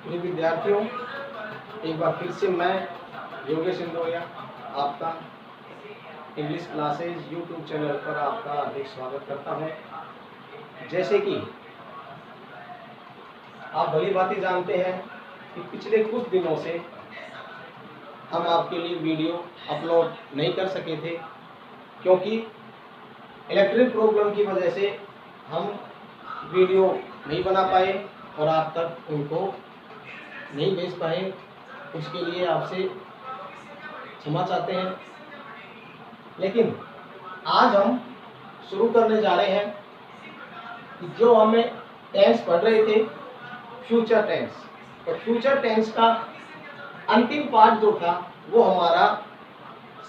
प्रिय विद्यार्थियों, एक बार फिर से मैं योगेश इंदौरिया आपका इंग्लिश क्लासेज यूट्यूब चैनल पर आपका हार्दिक स्वागत करता हूं। जैसे कि आप भली भांति जानते हैं कि पिछले कुछ दिनों से हम आपके लिए वीडियो अपलोड नहीं कर सके थे, क्योंकि इलेक्ट्रिक प्रॉब्लम की वजह से हम वीडियो नहीं बना पाए और आप तक उनको नहीं भेज पाए। उसके लिए आपसे क्षमा चाहते हैं। लेकिन आज हम शुरू करने जा रहे हैं कि जो हमें टेंस पढ़ रहे थे, फ्यूचर टेंस, तो फ्यूचर टेंस का अंतिम पार्ट जो था वो हमारा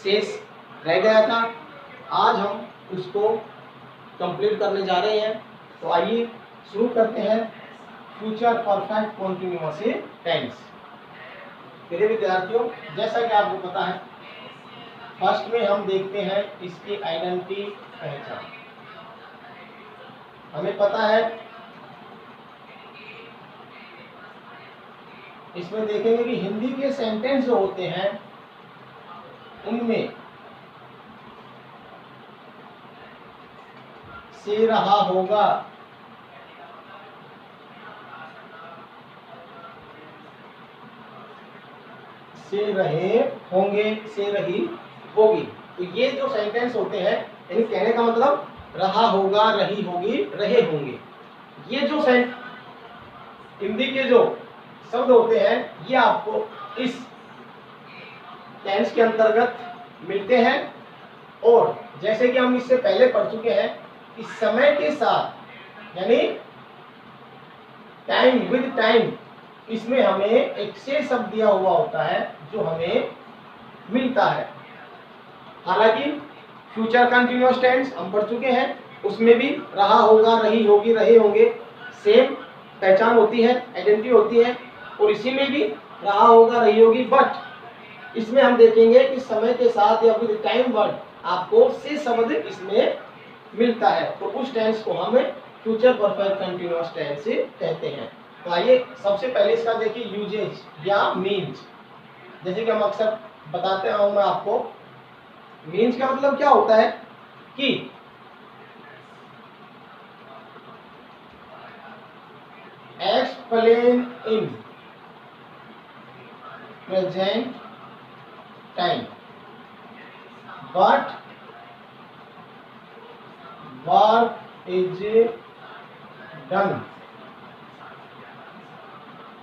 शेष रह गया था। आज हम उसको कंप्लीट करने जा रहे हैं। तो आइए शुरू करते हैं फ्यूचर परफेक्ट कॉन्टिन्यूअस टेंस। मेरे विद्यार्थियों, जैसा कि आपको पता है, फर्स्ट में हम देखते हैं इसकी आइडेंटिटी, पहचान। हमें पता है, इसमें देखेंगे कि हिंदी के सेंटेंस जो होते हैं उनमें से रहा होगा, से रहे होंगे, से रही होगी। तो ये जो सेंटेंस होते हैं, यानी कहने का मतलब रहा होगा, रही होगी, रहे होंगे, ये जो हिंदी के जो शब्द होते हैं ये आपको इस टेंस के अंतर्गत मिलते हैं। और जैसे कि हम इससे पहले पढ़ चुके हैं कि समय के साथ, यानी टाइम विद टाइम, इसमें हमें एक से शब्द दिया हुआ होता है जो हमें मिलता है। हालांकि फ्यूचर कंटिन्यूअस टेंस हम पढ़ चुके हैं, उसमें भी रहा होगा, रही होगी, रहे होंगे सेम पहचान होती है, आइडेंटिटी होती है, और इसी में भी रहा होगा, रही होगी। बट इसमें हम देखेंगे कि समय के साथ या फिर टाइम वर्ड आपको से शब्द इसमें मिलता है, तो उस टेंस को हम फ्यूचर परफेक्ट कंटिन्यूअस टेंस कहते हैं। तो आइए सबसे पहले इसका देखिए यूजेज या मीन्स। जैसे कि हम अक्सर बताते हूं मैं आपको, मीन्स का मतलब क्या होता है कि explain in present time but work is done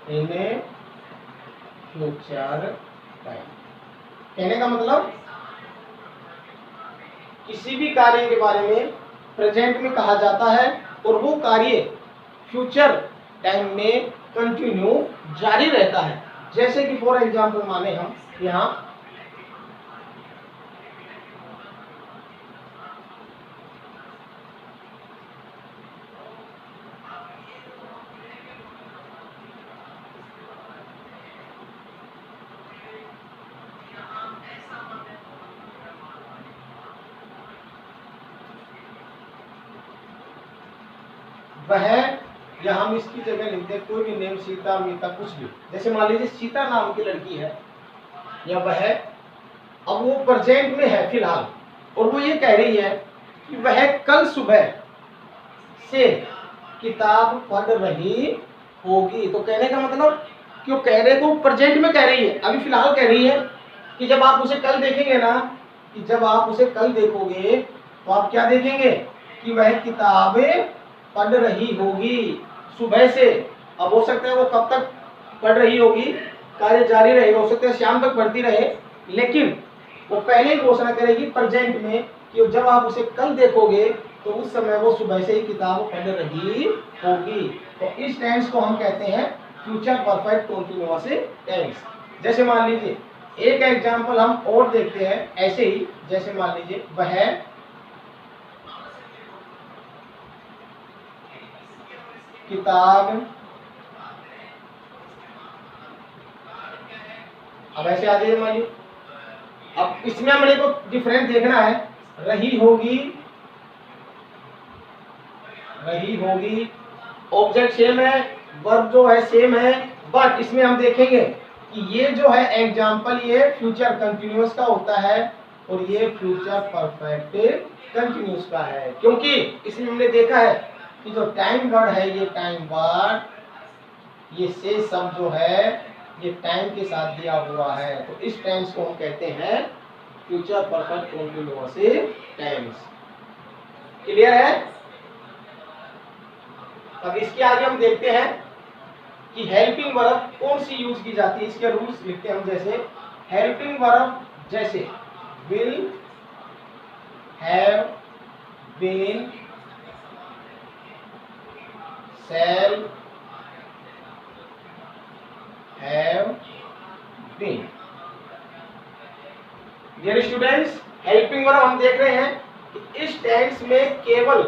in A future time. कहने का मतलब किसी भी कार्य के बारे में प्रेजेंट में कहा जाता है और वो कार्य फ्यूचर टाइम में कंटिन्यू जारी रहता है। जैसे कि फॉर एग्जांपल माने हम यहाँ वह, या हम इसकी जगह लिखते हैं कोई भी नेम, सीता, मीता, कुछ भी। जैसे मान लीजिए सीता नाम की लड़की है या वह, अब वो प्रेजेंट में है फिलहाल, और वो ये कह रही है कि वह कल सुबह से किताब पढ़ रही होगी। तो कहने का मतलब क्यों कह रहे को प्रेजेंट में कह रही है, अभी फिलहाल कह रही है कि जब आप उसे कल देखेंगे ना, कि जब आप उसे कल देखोगे तो आप क्या देखेंगे कि वह किताबें पढ़ रही होगी सुबह से। अब हो सकता है वो कब तक पढ़ रही होगी, कार्य जारी रहेगा, हो सकता है शाम तक पढ़ती रहे, लेकिन वो पहले ही घोषणा करेगी प्रेजेंट में कि जब आप उसे कल देखोगे तो उस समय वो सुबह से ही किताब पढ़ रही होगी। तो इस टेंस को हम कहते हैं फ्यूचर परफेक्ट कंटिन्यूअस टेंस। जैसे मान लीजिए एक एग्जांपल हम और देखते हैं ऐसे ही। जैसे मान लीजिए वह किताब, अब ऐसे आ जाइए, मान लीजिए अब इसमें हमें को डिफरेंस देखना है, रही होगी, रही होगी, ऑब्जेक्ट सेम है, वर्ब जो है सेम है, बट इसमें हम देखेंगे कि ये जो है एग्जाम्पल ये फ्यूचर कंटिन्यूअस का होता है और ये फ्यूचर परफेक्ट कंटिन्यूअस का है, क्योंकि इसमें हमने देखा है कि जो टाइम वर्ड है ये टाइम वर्ड ये से सब जो है ये टाइम के साथ दिया हुआ है, तो इस टेंस को हम कहते हैं future perfect continuous tense. Clear है? अब इसके आगे हम देखते हैं कि हेल्पिंग वर्ब कौन सी यूज की जाती है, इसके रूल्स लिखते हैं हम। जैसे हेल्पिंग वर्ब जैसे will, have been, shall, have been. Dear students, helping verb हम देख रहे हैं कि इस टेंस में केवल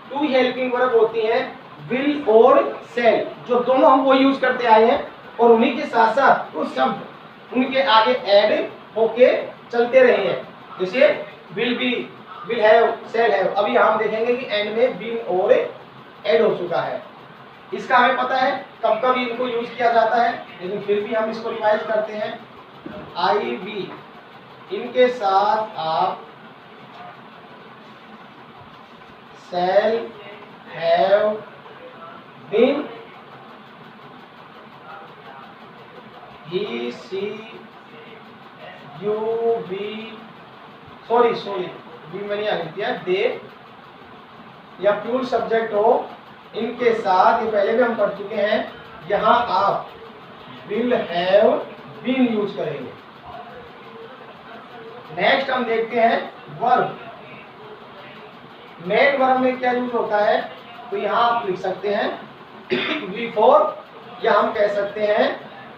2 हेल्पिंग वर्ब होती हैं, विल और शैल, जो दोनों हम वो यूज करते आए हैं और उन्हीं के साथ साथ कुछ शब्द उनके आगे ऐड होके चलते रहे हैं। जैसे will be, will have, shall have. अभी हम देखेंगे कि एंड में बीन और ऐड हो चुका है। इसका हमें पता है कब कब इनको यूज किया जाता है, लेकिन फिर भी हम इसको रिवाइज करते हैं। आई बी, इनके साथ आप shall, have been, he, she, you, we, sorry we मैंने यहाँ लिख दिया, दे या प्यूर सब्जेक्ट हो, इनके साथ ये पहले भी हम पढ़ चुके हैं, यहाँ आप विल हैव बीन यूज करेंगे। नेक्स्ट हम देखते हैं वर्ब। मेन वर्ब में क्या यूज होता है, तो यहाँ आप लिख सकते हैं बिफोर, या हम कह सकते हैं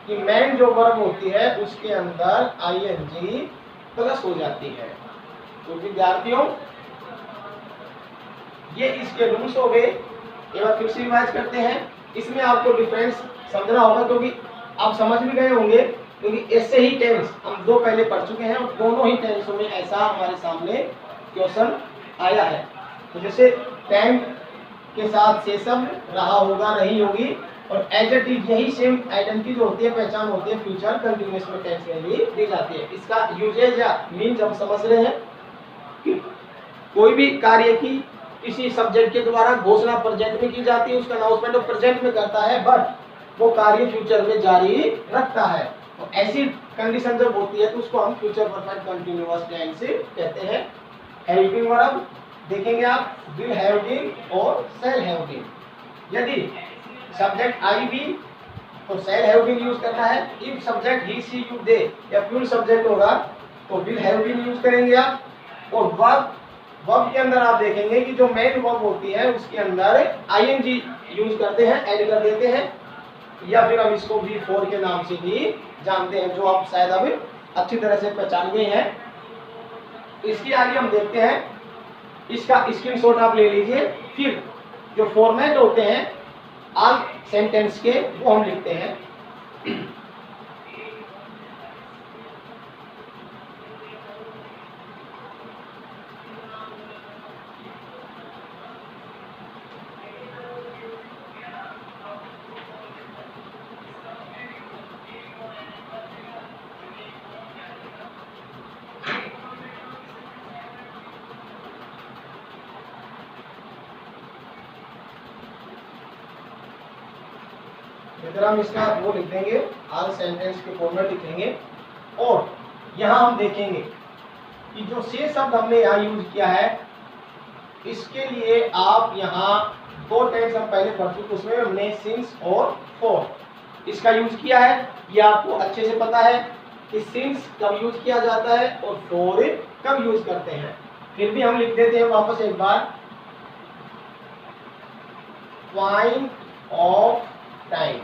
कि मेन जो वर्ब होती है उसके अंदर आईएनजी प्लस हो जाती है। तो विद्यार्थियों ये इसके रूल्स हो गए, एक बार फिर से रिवाइज करते हैं। इसमें आपको डिफरेंस समझना होगा, क्योंकि आप समझ भी गए होंगे, क्योंकि ऐसे ही टेंस हम 2 पहले पढ़ चुके हैं और दोनों ही टेंसों में ऐसा हमारे सामने क्वेश्चन आया है। तो जैसे टाइम के साथ से सब रहा होगा, रही होगी, और एज इट इज यही सेम आइडेंटिटी जो होती है, पहचान होती है, फ्यूचर कंटिन्यूअस में टेंस में भी दी जाती है। इसका यूजेज या मीन्स हम समझ रहे हैं कि कोई भी कार्य की किसी सब्जेक्ट के द्वारा घोषणा प्रेजेंट में की जाती है, उसका अनाउंसमेंट वो प्रेजेंट में करता है, बट वो कार्य फ्यूचर में जारी रखता है। तो ऐसी कंडीशन जब होती है तो उसको हम फ्यूचर परफेक्ट कंटिन्यूअस टेंस कहते हैं। हेल्पिंग वर्ब देखेंगे आप, विल हैव बीन और शैल हैव बीन। यदि सब्जेक्ट आई बी तो शैल हैव बीन यूज करना है। If subject he, she, you, they या प्यूर सब्जेक्ट होगा तो विल हैव बीन यूज करेंगे आप। और वर्ब के अंदर आप देखेंगे कि जो मेन वर्ब होती है उसके अंदर आईएनजी यूज करते हैं, ऐड कर देते हैं, या फिर हम इसको B4 के नाम से भी जानते हैं, जो आप शायद अभी अच्छी तरह से पहचान गए हैं। इसके आगे हम देखते हैं, इसका स्क्रीनशॉट आप ले लीजिए। फिर जो फॉर्मेट होते हैं ऑल सेंटेंस के वो हम लिखते हैं। इधर हम इसका वो लिख देंगे, ऑल सेंटेंस के फॉर्मेट लिखेंगे, और यहाँ हम देखेंगे कि जो से शब्द हमने यहाँ यूज किया है, इसके लिए आप यहाँ 2 टेंस हम पहले पढ़ चुके, उसमें हमने सिंस और फॉर इसका यूज किया है। ये आपको अच्छे से पता है कि सिंस कब यूज किया जाता है और फॉर कब यूज करते हैं। फिर भी हम लिख देते हैं वापस एक बार, पॉइंट ऑफ टाइम,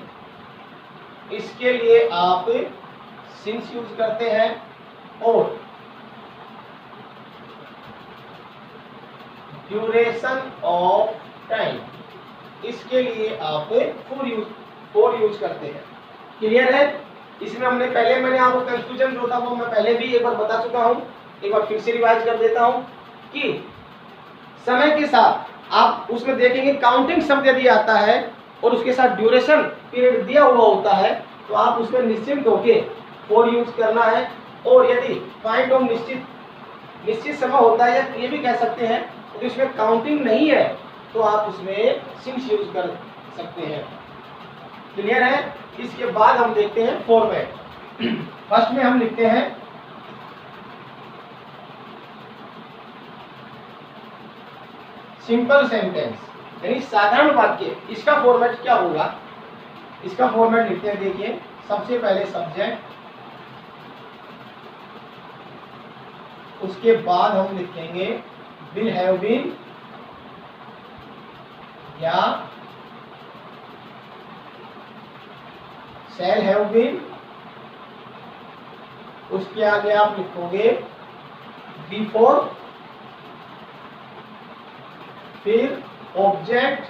इसके लिए आप सिंस यूज करते हैं, और ड्यूरेशन ऑफ टाइम इसके लिए आप फॉर यूज करते हैं। क्लियर है? इसमें हमने पहले मैंने आपको कंफ्यूजन जो था वो मैं पहले भी एक बार बता चुका हूं, एक बार फिर से रिवाइज कर देता हूं कि समय के साथ आप उसमें देखेंगे काउंटिंग शब्द यदि आता है और उसके साथ ड्यूरेशन पीरियड दिया हुआ होता है तो आप उसमें निश्चिंत होके फॉर यूज करना है। और यदि पॉइंट ऑफ निश्चित समय होता है, या ये भी कह सकते हैं कि उसमें काउंटिंग नहीं है, तो आप उसमें सिंस यूज कर सकते हैं। क्लियर है? इसके बाद हम देखते हैं फॉर्मेट। फर्स्ट में हम लिखते हैं सिंपल सेंटेंस, यानी साधारण वाक्य। इसका फॉर्मेट क्या होगा? इसका फॉर्मेट लिखते हैं, देखिए सबसे पहले सब्जेक्ट, उसके बाद हम लिखेंगे विल हैव बीन या शैल हैव बीन, उसके आगे आप लिखोगे बिफोर, फिर ऑब्जेक्ट,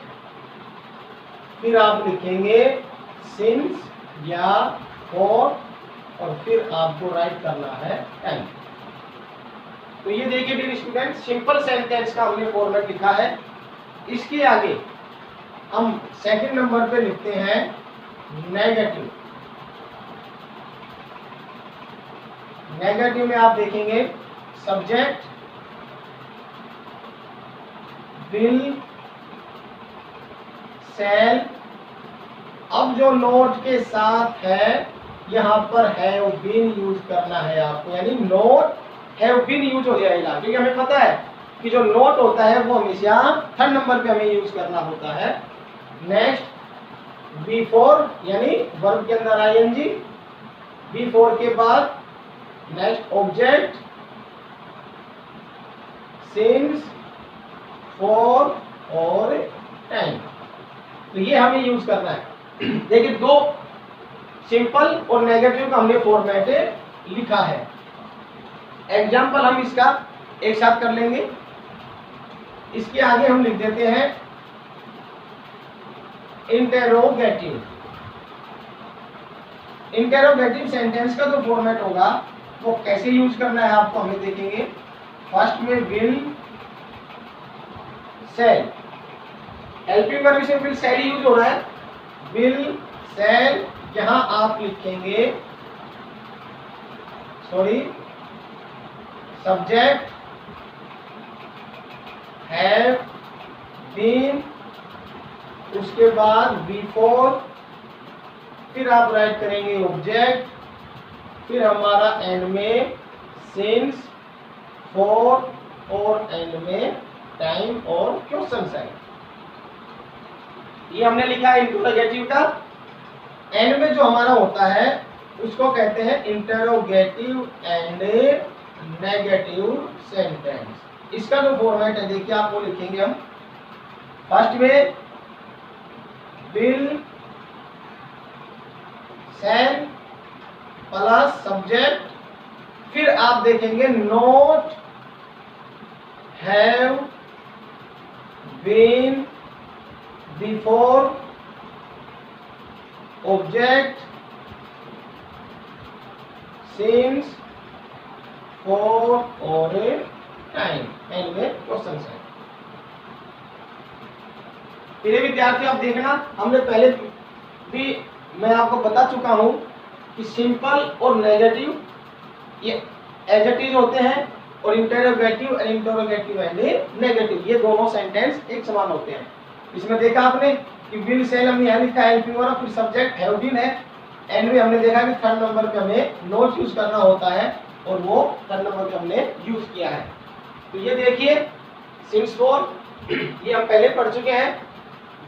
फिर आप लिखेंगे सिंस या फॉर, और फिर आपको राइट करना है एंड। तो ये देखिए डियर स्टूडेंट, सिंपल सेंटेंस का हमने फॉर्मेट लिखा है। इसके आगे हम सेकंड नंबर पे लिखते हैं नेगेटिव। नेगेटिव में आप देखेंगे सब्जेक्ट विल, शैल, अब जो नोट के साथ है यहाँ पर हैव बीन यूज करना है आपको, यानी नोट हैव बीन यूज हो जाएगा, क्योंकि हमें पता है कि जो नोट होता है वो हमेशा थर्ड नंबर पे हमें यूज करना होता है। नेक्स्ट बिफोर, यानी वर्ब के अंदर आईएनजी, बिफोर के बाद नेक्स्ट ऑब्जेक्ट, सिंस, फॉर और टाइम। तो ये हमें यूज करना है। देखिए दो सिंपल और नेगेटिव का हमने फॉर्मेट लिखा है। एग्जाम्पल हम इसका एक साथ कर लेंगे। इसके आगे हम लिख देते हैं इंटेरोगेटिव। इंटेरोगेटिव सेंटेंस का जो फॉर्मेट होगा वो कैसे यूज करना है आपको हमें देखेंगे। फर्स्ट में विल, शैल, हेल्पिंग वर्ब से विल शैल यूज हो रहा है। विल, शैल, यहां आप लिखेंगे सब्जेक्ट हैव बीन, उसके बाद बिफोर, फिर आप राइट करेंगे ऑब्जेक्ट, फिर हमारा एंड में सिंस, फॉर और एंड में टाइम और क्वेश्चन साइन। ये हमने लिखा है इंटरोगेटिव का। एंड में जो हमारा होता है उसको कहते हैं इंटरोगेटिव एंड नेगेटिव सेंटेंस। इसका जो फॉर्मेट है देखिए आप वो लिखेंगे हम। फर्स्ट में विल, शैल प्लस सब्जेक्ट, फिर आप देखेंगे not have been, before, object, since, for और टाइम, एंड में क्वेश्चन है। प्रिय विद्यार्थी आप देखना, हमने पहले भी मैं आपको बता चुका हूं कि सिंपल और नेगेटिव ये एडजेक्टिव होते हैं, और इंटरोगेटिव एंड नेगेटिव ये दोनों सेंटेंस एक समान होते हैं। इसमें देखा आपने कि विल, शैल हमने यहाँ लिखा है हेल्पिंग वर्ब, फिर सब्जेक्ट हैव बीन है, एंड में हमने देखा कि थर्ड नंबर पे हमें नोट यूज करना होता है, और वो थर्ड नंबर पे हमने यूज किया है। तो ये देखिए सिंस, फॉर, ये हम पहले पढ़ चुके हैं,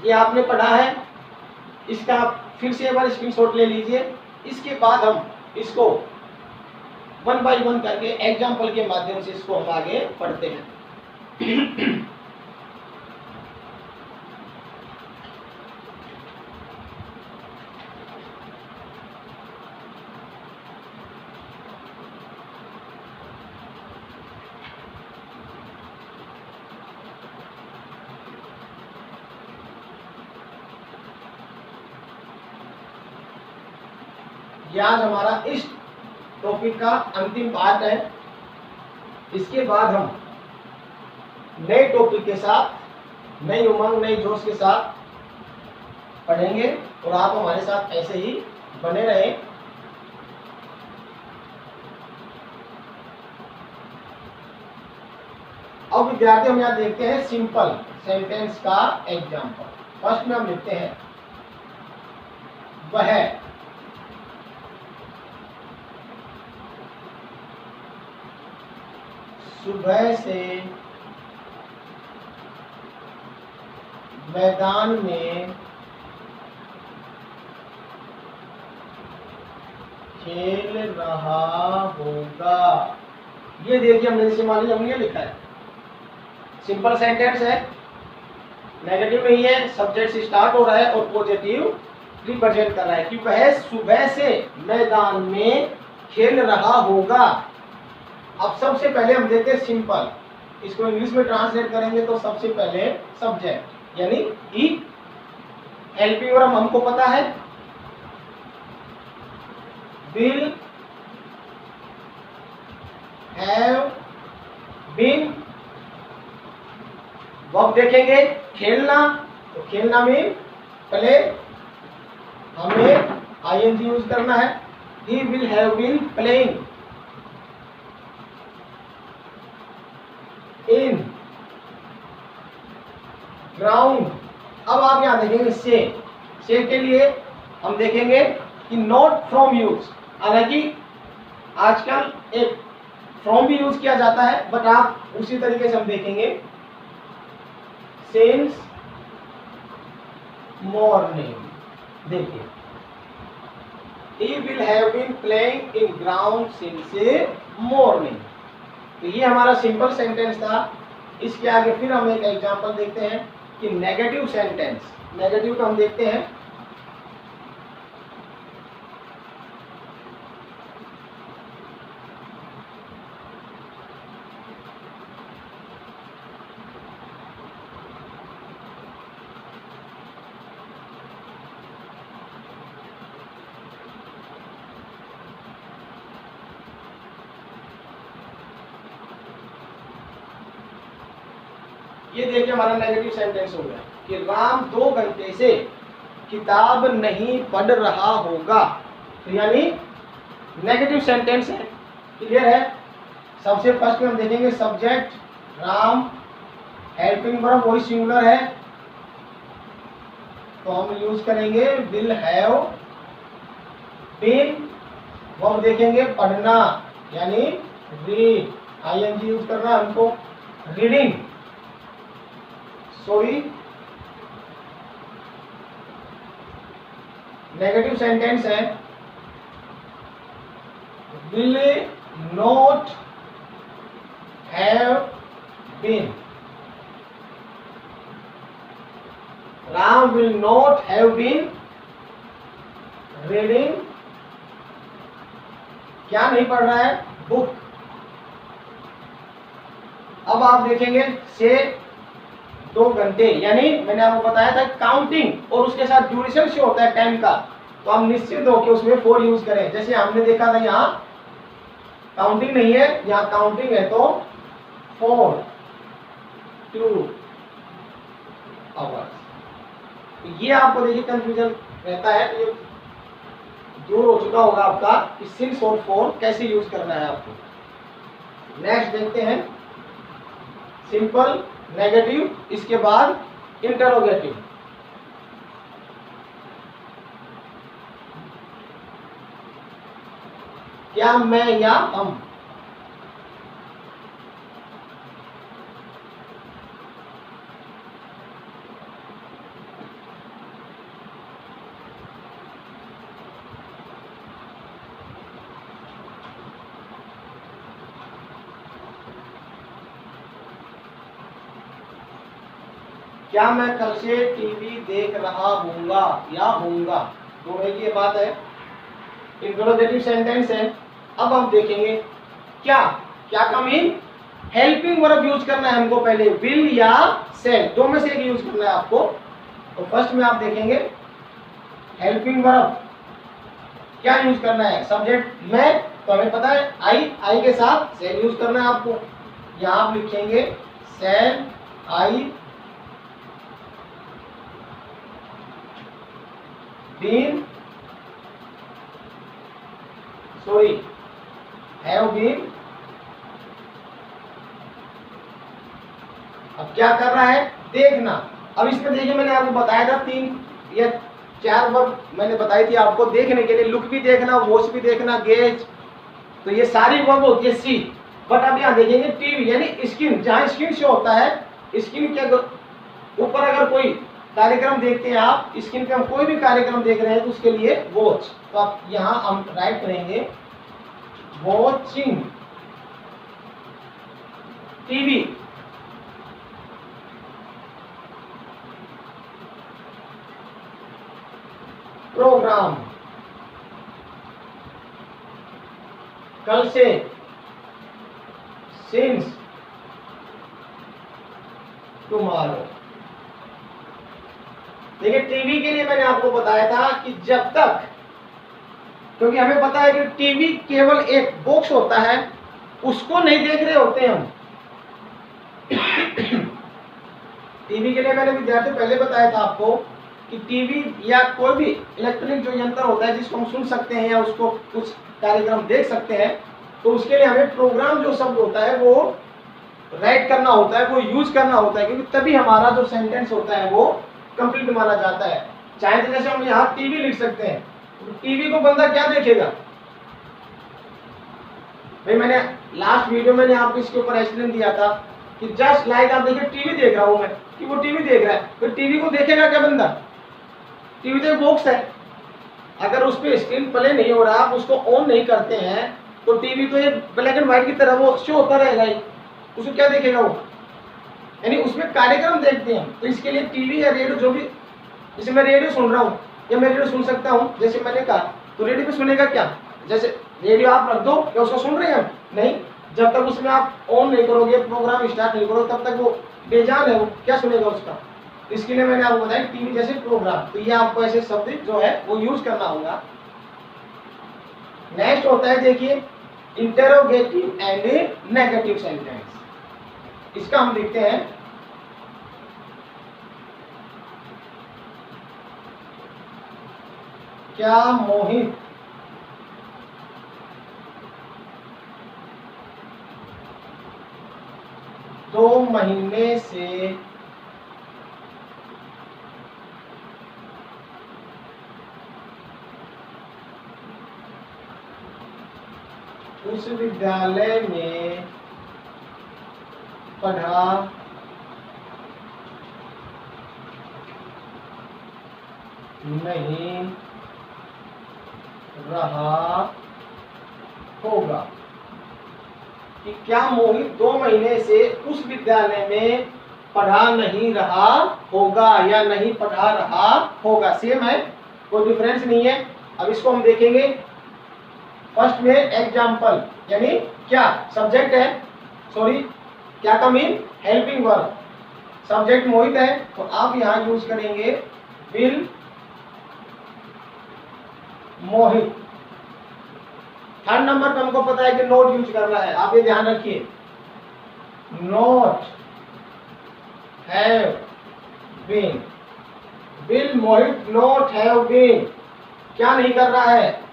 ये आपने पढ़ा है। इसका फिर से एक बार स्क्रीनशॉट ले लीजिए। इसके बाद हम इसको वन बाय वन करके एग्जाम्पल के माध्यम से इसको हम आगे पढ़ते हैं। ये आज हमारा इस टॉपिक का अंतिम पार्ट है। इसके बाद हम नए टॉपिक के साथ, नई उमंग, नई जोश के साथ पढ़ेंगे और आप हमारे साथ ऐसे ही बने रहें। अब विद्यार्थी हम यहाँ देखते हैं सिंपल सेंटेंस का एग्जाम्पल। फर्स्ट में हम लिखते हैं वह सुबह से मैदान में खेल रहा होगा। ये देखिए हमने जैसे मान लीजिए हमने ये लिखा है, सिंपल सेंटेंस है, नेगेटिव नहीं है, सब्जेक्ट से स्टार्ट हो रहा है और पॉजिटिव रिप्रेजेंट कर रहा है कि वह सुबह से मैदान में खेल रहा होगा। अब सबसे पहले हम देखते हैं सिंपल, इसको इंग्लिश में ट्रांसलेट करेंगे तो सबसे पहले सब्जेक्ट यानी ही, हेल्पिंग वर्ब हमको पता है will have been। वर्ब देखेंगे खेलना, तो खेलना मीन प्ले, हमें ing यूज करना है। he will have been playing in ground। अब आप यहां देखेंगे से के लिए हम देखेंगे कि नॉट फ्रॉम यूज, हालांकि आजकल एक फ्रॉम भी यूज किया जाता है, बट आप उसी तरीके से हम देखेंगे सिंस मॉर्निंग। देखिए he will have been playing in ground since morning। तो ये हमारा सिंपल सेंटेंस था। इसके आगे फिर हम एक एग्जांपल देखते हैं कि नेगेटिव सेंटेंस, नेगेटिव को हम देखते हैं। ये देखिए हमारा नेगेटिव सेंटेंस हो गया कि राम 2 घंटे से किताब नहीं पढ़ रहा होगा। तो यानी नेगेटिव सेंटेंस है, क्लियर है। सबसे फर्स्ट में हम देखेंगे सब्जेक्ट राम, हेल्पिंग वर्ब वही सिंगुलर है तो हम यूज करेंगे विल हैव बीन। वर्ब देखेंगे पढ़ना यानी रीड, ing यूज करना है हमको, रीडिंग सॉरी। नेगेटिव सेंटेंस है will not have been, Ram will not have been reading, क्या नहीं पढ़ रहा है, बुक। अब आप देखेंगे से 2 घंटे, यानी मैंने आपको बताया था काउंटिंग और उसके साथ ड्यूरेशन से होता है टाइम का, तो हम निश्चित होकर उसमें 4 यूज करें। जैसे हमने देखा था यहाँ काउंटिंग नहीं है, यहाँ काउंटिंग है तो 4 2 आवर्स। तो ये आपको देखिए कंफ्यूजन रहता है, तो ये दूर हो चुका होगा आपका कि 6 और 4 कैसे यूज करना है आपको। नेक्स्ट देखते हैं सिंपल नेगेटिव, इसके बाद इंटरोगेटिव। क्या मैं या हम, क्या मैं कल से टीवी देख रहा हूँगा या होऊंगा, दोनों की बात है। इंट्रोगेटिव सेंटेंस है। अब हम देखेंगे क्या, क्या का मीन हेल्पिंग वर्ब यूज करना है हमको, पहले विल या सेल, दो में से एक यूज करना है आपको। तो फर्स्ट में आप देखेंगे हेल्पिंग वर्ब क्या यूज करना है, सब्जेक्ट मैं, तो हमें पता है आई के साथ सेल यूज करना है आपको। यहां आप लिखेंगे shall I been, sorry have been. अब क्या कर रहा है, देखना। अब इसमें देखिए मैंने आपको बताया था 3 या 4 वर्ब मैंने बताई थी आपको देखने के लिए। लुक भी देखना, वॉच भी देखना, गेज, तो ये सारी वर्ब होती है सी। बट अब यहाँ देखेंगे टीवी यानी स्क्रीन, जहाँ स्क्रीन शो होता है, स्क्रीन के ऊपर अगर कोई कार्यक्रम देखते हैं आप, स्क्रीन पे हम कोई भी कार्यक्रम देख रहे हैं तो उसके लिए वॉच। तो आप यहाँ हम राइट करेंगे वॉचिंग टीवी। प्रोग्राम कल से, सिंस टुमारो। देखिए टीवी के लिए मैंने आपको बताया था कि जब तक, क्योंकि हमें पता है कि टीवी केवल एक बॉक्स होता है, उसको नहीं देख रहे होते हैं हम। टीवी के लिए मैंने विद्यार्थी पहले बताया था आपको कि टीवी या कोई भी इलेक्ट्रॉनिक जो यंत्र होता है जिसको हम सुन सकते हैं या उसको कुछ कार्यक्रम देख सकते हैं, तो उसके लिए हमें प्रोग्राम जो शब्द होता है वो राइट करना होता है, वो यूज करना होता है, क्योंकि तभी हमारा जो सेंटेंस होता है वो कंप्लीट माना जाता है। चाहे तो जैसे हम यहाँ टीवी लिख सकते हैं, तो टीवी को बंदा क्या देखेगा भाई। मैंने लास्ट वीडियो में आपको इसके ऊपर एक्सप्लेन दिया था कि जस्ट लाइक आप देखिए टीवी देख रहा हूं मैं, कि वो टीवी देख रहा है, तो टीवी को देखेगा क्या बंदा? टीवी तो एक बॉक्स है, अगर उस पर स्क्रीन प्ले नहीं हो रहा, आप उसको ऑन नहीं करते हैं, तो टीवी तो ये ब्लैक एंड व्हाइट की तरह वो शो होता रहेगा ही, उसको क्या देखेगा वो? यानी उसमें कार्यक्रम देखते हैं। तो इसके लिए टीवी या रेडियो जो भी, जैसे मैं रेडियो सुन रहा हूँ या मैं रेडियो सुन सकता हूँ, जैसे मैंने कहा, तो रेडियो पे सुनेगा क्या? जैसे रेडियो आप रख दो, क्या उसको सुन रहे हैं? नहीं, जब तक उसमें आप ऑन नहीं करोगे, प्रोग्राम स्टार्ट नहीं करोगे, तब तक वो बेजान है, वो क्या सुनेगा उसका? इसके लिए मैंने आपको बताया टीवी जैसे प्रोग्राम, तो ये आपको ऐसे शब्द जो है वो यूज करना होगा। नेक्स्ट होता है देखिए इंटेरोगेटिव एंड नेगेटिव सेंटेंस। इसका हम देखते हैं। क्या मोहित दो महीने से उस विद्यालय में पढ़ा नहीं रहा होगा? कि क्या मोहित 2 महीने से उस विद्यालय में पढ़ा नहीं रहा होगा या नहीं पढ़ा रहा होगा? सेम है, कोई डिफरेंस नहीं है। अब इसको हम देखेंगे। फर्स्ट में एग्जाम्पल, यानी क्या सब्जेक्ट है, सॉरी क्या का मीन हेल्पिंग वर्ब, सब्जेक्ट मोहित है, तो आप यहां यूज करेंगे विल मोहित। थर्ड नंबर पे हमको पता है कि नोट यूज करना है, आप ये ध्यान रखिए, not have been. Will Mohit not have been, क्या नहीं कर रहा है?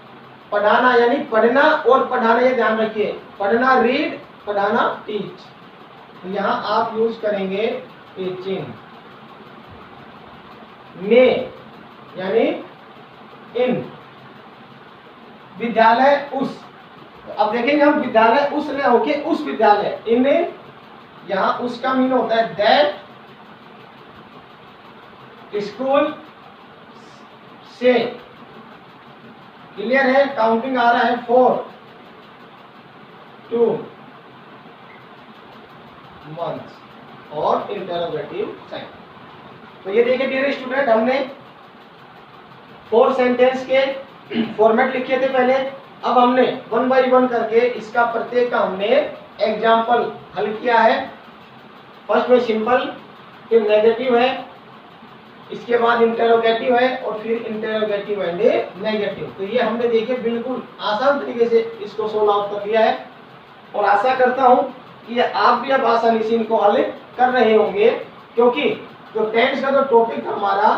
पढ़ाना, यानी पढ़ना और पढ़ाना, ये ध्यान रखिए, पढ़ना रीड, पढ़ाना टीच। तो यहां आप यूज करेंगे टीचिंग। में यानी इन, विद्यालय उस, अब देखेंगे हम विद्यालय उस ने होके उस विद्यालय, इन यहां उसका मीन होता है दैट स्कूल से। क्लियर है? काउंटिंग आ रहा है 4 2 मंथ्स और इंटरोगेटिव साइन। तो ये देखिए डियर स्टूडेंट, हमने 4 सेंटेंस के फॉर्मेट लिखे थे पहले। अब हमने 1 बाय 1 करके इसका प्रत्येक का हमने एग्जाम्पल हल किया है। फर्स्ट में सिंपल, फिर नेगेटिव है, इसके बाद इंटेरोगेटिव है और फिर इंटेरोगेटिव एंड नेगेटिव। तो ये हमने देखिए बिल्कुल आसान तरीके से इसको सोल्व आउट कर लिया है और आशा करता हूं कि आप भी अब आसानी से इनको हल कर रहे होंगे, क्योंकि जो टेंस का जो टॉपिक हमारा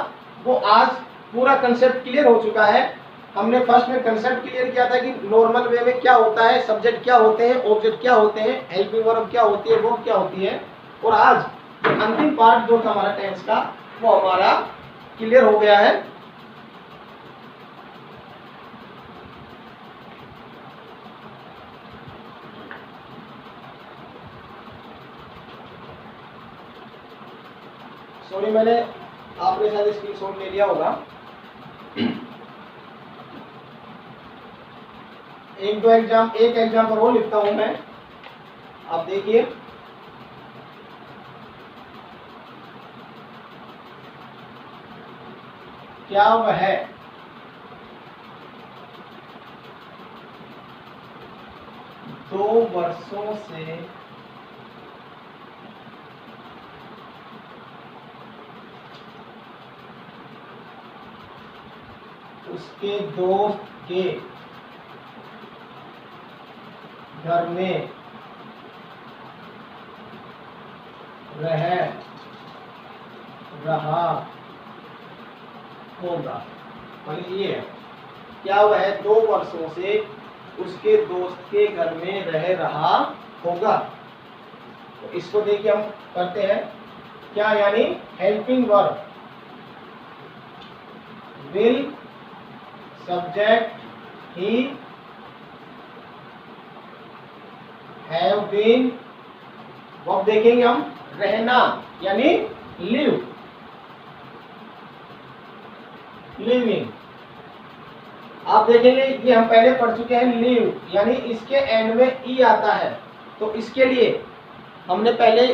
वो आज पूरा कंसेप्ट क्लियर हो चुका है। हमने फर्स्ट में कंसेप्ट क्लियर किया था कि नॉर्मल वे में क्या होता है, सब्जेक्ट क्या होते हैं, ऑब्जेक्ट क्या होते हैं, हेल्पिंग वर्ब क्या होती है, वर्ब क्या होती है। और आज अंतिम पार्ट जो था हमारा टेंस का वो हमारा क्लियर हो गया है। सॉरी, मैंने आपने शायद स्क्रीनशॉट ले लिया होगा। एक एग्जाम्पल वो लिखता हूं मैं, आप देखिए। क्या वह 2 वर्षों से उसके दोस्त के घर में रह रहा होगा। ये है, क्या वह 2 वर्षों से उसके दोस्त के घर में रह रहा होगा। तो इसको देखिए हम करते हैं क्या, यानी हेल्पिंग वर्ब विल, सब्जेक्ट ही, हैव बीन, वर्ब देखेंगे हम रहना यानी लिव, लिविंग। आप देखेंगे ये हम पहले पढ़ चुके हैं लिव, यानी इसके एंड में ई आता है। तो इसके लिए हमने पहले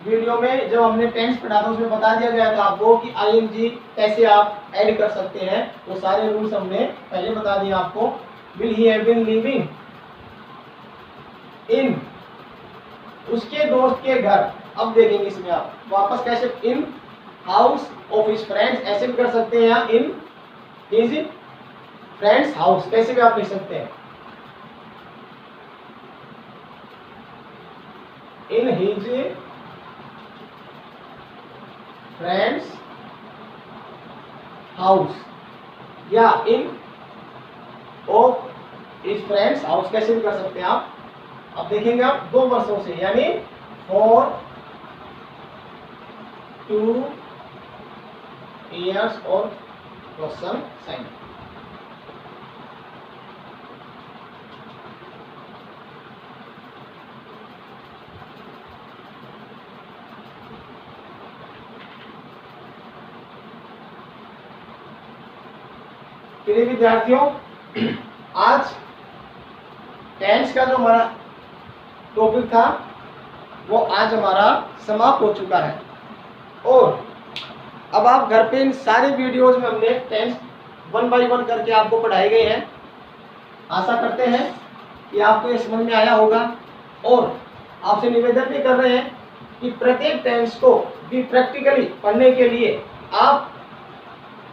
वीडियो में जब हमने टेंस पढ़ा था उसमें बता दिया गया था आपको कि आईएनजी कैसे आप ऐड कर सकते हैं। वो सारे रूल्स हमने पहले बता दिया आपको। Will he have been living in, उसके दोस्त के घर। अब देखेंगे इसमें आप वापस कैसे, in house of his friends ऐसे भी कर सकते हैं, या इन हिज फ्रेंड्स हाउस कैसे भी आप लिख सकते हैं। इन हिज फ्रेंड्स हाउस या इन ऑफ हिज फ्रेंड्स हाउस कैसे भी कर सकते हैं आप। अब देखेंगे आप 2 वर्षों से यानी for 2 years और क्वेश्चन साइन। प्रिय विद्यार्थियों, आज टेंस का जो हमारा टॉपिक था वो आज हमारा समाप्त हो चुका है। और अब आप घर पे इन सारे वीडियोज में हमने टेंस 1 बाय 1 करके आपको पढ़ाए गए हैं। आशा करते हैं कि आपको ये समझ में आया होगा। और आपसे निवेदन भी कर रहे हैं कि प्रत्येक टेंस को भी प्रैक्टिकली पढ़ने के लिए आप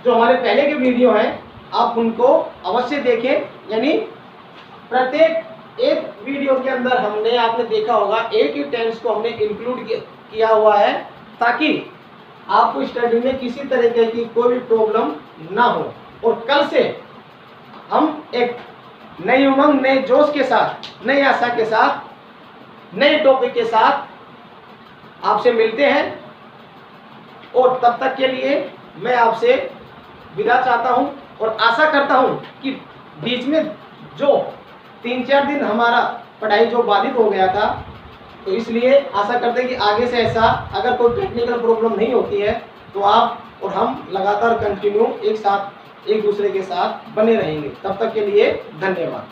जो हमारे पहले के वीडियो हैं आप उनको अवश्य देखें। यानी प्रत्येक एक वीडियो के अंदर हमने आपने देखा होगा एक ही टेंस को हमने इंक्लूड किया हुआ है, ताकि आपको स्टडी में किसी तरीके की कोई भी प्रॉब्लम ना हो। और कल से हम एक नई उमंग, नए जोश के साथ, नई आशा के साथ, नए टॉपिक के साथ आपसे मिलते हैं। और तब तक के लिए मैं आपसे विदा चाहता हूं और आशा करता हूं कि बीच में जो 3-4 दिन हमारा पढ़ाई जो बाधित हो गया था, तो इसलिए आशा करते हैं कि आगे से ऐसा अगर कोई टेक्निकल प्रॉब्लम नहीं होती है तो आप और हम लगातार कंटिन्यू एक साथ एक दूसरे के साथ बने रहेंगे। तब तक के लिए धन्यवाद।